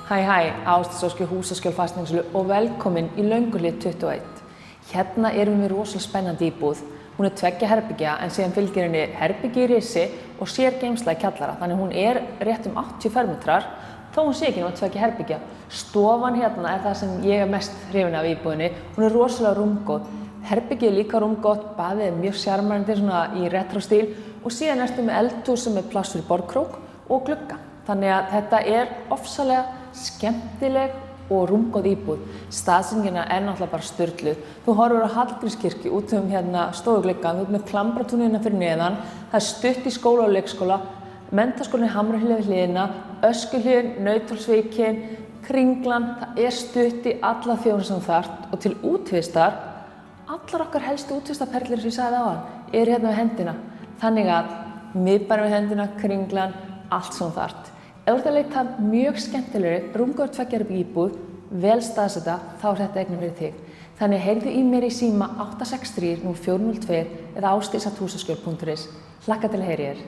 Hæ, Ásdís húsaskjól fasteignarsölu og velkomin í Lönguhlíð 21. Hérna erum við rosalega spennandi íbúð. Hún er 2 herbergja en síðan fylgir henni herbergi í risi og sérgeymsla í kjallara. Þannig hún er rétt 80 fermetrar þó hún sé ekki nema 2 herbergja. Stofan hérna er það sem ég er mest hrifin af íbúðinni. Hún er rosalega rúmgóð. Herbergið er líka rúmgott, baðið er mjög sjarmerandi svona í retro stíl og síðan ertu með eldhús sem er pláss fyrir borðkrók og glugga. Þannig að þetta er ofsalega skemmtileg og rúmgóð íbúð. Staðsetningin er náttúrulega bara sturluð. Þú horfir á Hallgrímskirkju út hérna stofugluggann, þú ert með Klambratunina fyrir neðan, það er stutt í skóla og leikskóla, Menntaskólinn í Hamrahlíð við hliðina, Öskjuhlíðin, Nauthólsvíkin, Kringlan, það er stutt í alla þjónustu sem þú þarft og til útvistar, allar okkar helstu útvistarperlir sem ég sagði áðan, eru hérna við hendina. Þannig að miðbærinn við hendina, Kringlan, allt sem þú þarft. Ef þú ert að leita mjög skemmtilegri, rúmgóð 2 herbergja íbúð, vel staðsetta, þá er þetta eignin fyrir þig. Þannig heyrðu í mér í síma 863 0402 eða ásdís@húsaskjól.is. Hlakka til að heyra í þér.